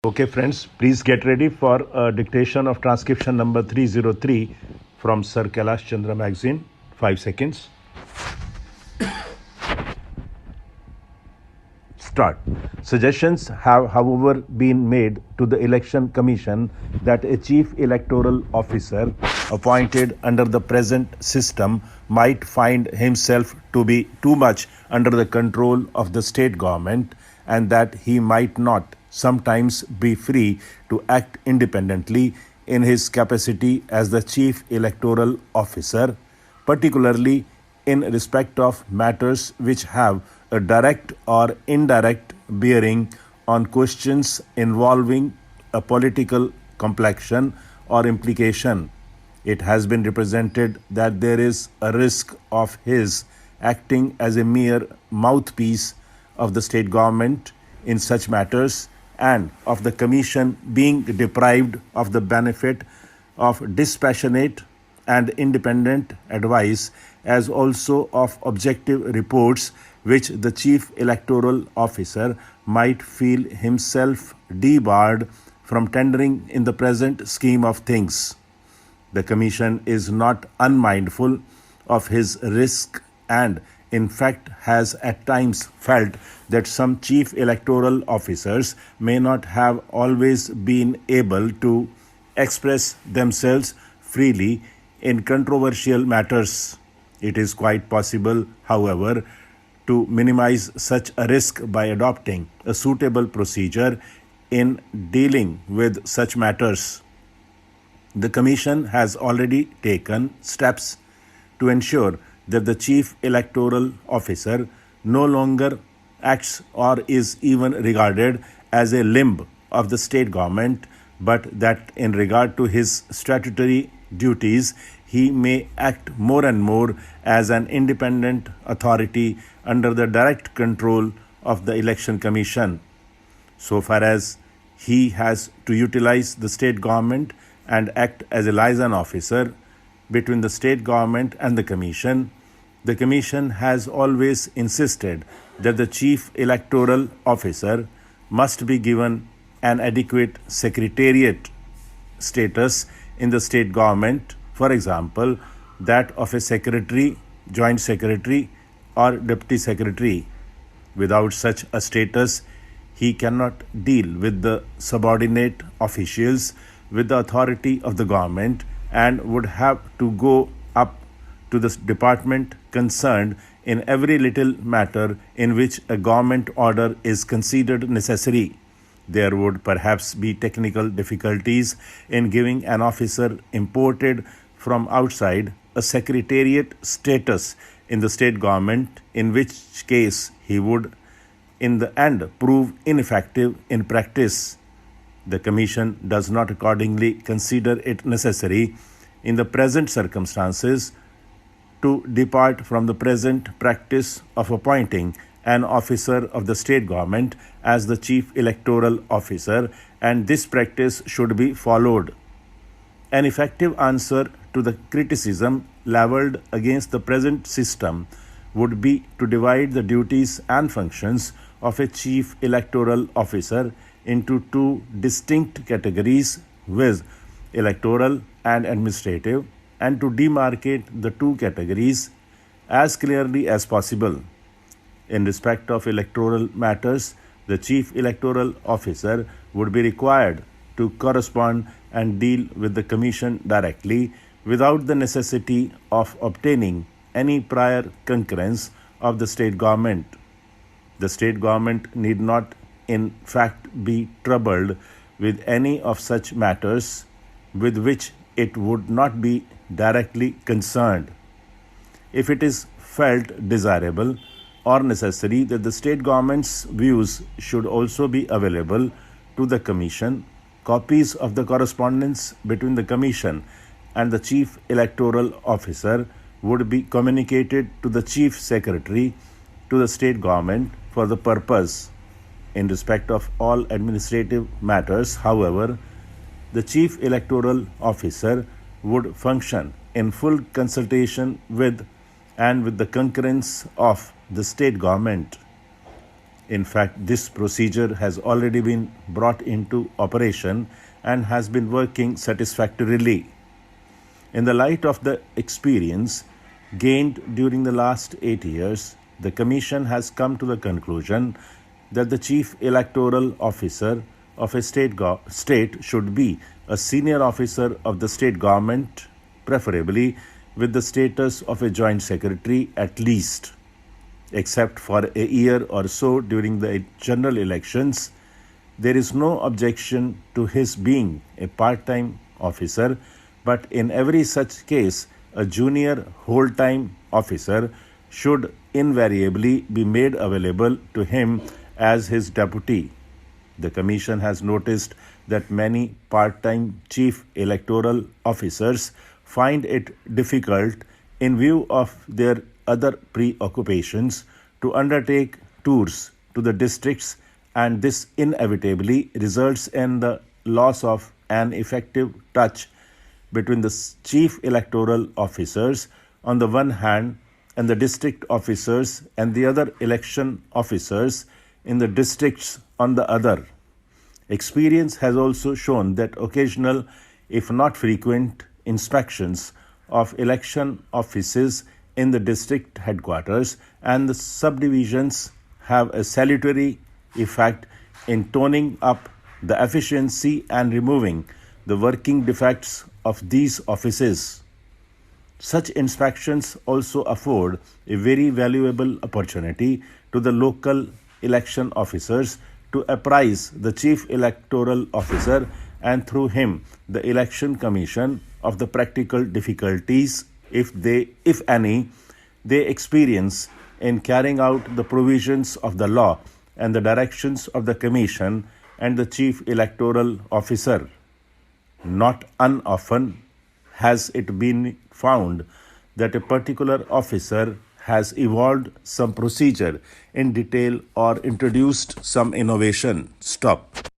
Okay, friends, please get ready for a dictation of transcription number 303 from Sir Kailash Chandra magazine. 5 seconds. Start. Suggestions have, however, been made to the Election Commission that a chief electoral officer appointed under the present system might find himself to be too much under the control of the state government and that he might not sometimes be free to act independently in his capacity as the chief electoral officer, particularly in respect of matters which have a direct or indirect bearing on questions involving a political complexion or implication. It has been represented that there is a risk of his acting as a mere mouthpiece of the state government in such matters and of the Commission being deprived of the benefit of dispassionate and independent advice, as also of objective reports which the chief electoral officer might feel himself debarred from tendering in the present scheme of things. The Commission is not unmindful of his risk and, in fact, has at times felt that some chief electoral officers may not have always been able to express themselves freely in controversial matters. It is quite possible, however, to minimize such a risk by adopting a suitable procedure in dealing with such matters. The Commission has already taken steps to ensure that the chief electoral officer no longer acts or is even regarded as a limb of the state government, but that in regard to his statutory duties, he may act more and more as an independent authority under the direct control of the Election Commission. So far as he has to utilize the state government and act as a liaison officer between the state government and the Commission has always insisted that the chief electoral officer must be given an adequate secretariat status in the state government, for example, that of a secretary, joint secretary, or deputy secretary. Without such a status, he cannot deal with the subordinate officials with the authority of the government and would have to go up to the department concerned in every little matter in which a government order is considered necessary. There would perhaps be technical difficulties in giving an officer imported from outside a secretariat status in the state government, in which case he would in the end prove ineffective in practice. The Commission does not accordingly consider it necessary in the present circumstances to depart from the present practice of appointing an officer of the state government as the chief electoral officer, and this practice should be followed. An effective answer to the criticism levelled against the present system would be to divide the duties and functions of a chief electoral officer into two distinct categories, viz., electoral and administrative, and to demarcate the two categories as clearly as possible. In respect of electoral matters, the chief electoral officer would be required to correspond and deal with the Commission directly without the necessity of obtaining any prior concurrence of the state government. The state government need not, in fact, be troubled with any of such matters with which it would not be directly concerned. If it is felt desirable or necessary that the state government's views should also be available to the Commission, copies of the correspondence between the Commission and the Chief Electoral Officer would be communicated to the Chief Secretary to the state government for the purpose. In respect of all administrative matters, however, the Chief Electoral Officer would function in full consultation with and with the concurrence of the state government. In fact, this procedure has already been brought into operation and has been working satisfactorily. In the light of the experience gained during the last 8 years, the Commission has come to the conclusion that the Chief Electoral Officer of a state should be a senior officer of the state government, preferably with the status of a joint secretary at least. Except for a year or so during the general elections, there is no objection to his being a part-time officer, but in every such case, a junior whole-time officer should invariably be made available to him as his deputy. The Commission has noticed that many part-time chief electoral officers find it difficult, in view of their other preoccupations, to undertake tours to the districts, and this inevitably results in the loss of an effective touch between the chief electoral officers on the one hand and the district officers and the other election officers in the districts on the other. Experience has also shown that occasional, if not frequent, inspections of election offices in the district headquarters and the subdivisions have a salutary effect in toning up the efficiency and removing the working defects of these offices. Such inspections also afford a very valuable opportunity to the local election officers to apprise the Chief Electoral Officer and through him the Election Commission of the practical difficulties, if any, they experience in carrying out the provisions of the law and the directions of the Commission and the Chief Electoral Officer. Not unoften has it been found that a particular officer has evolved some procedure in detail or introduced some innovation. Stop.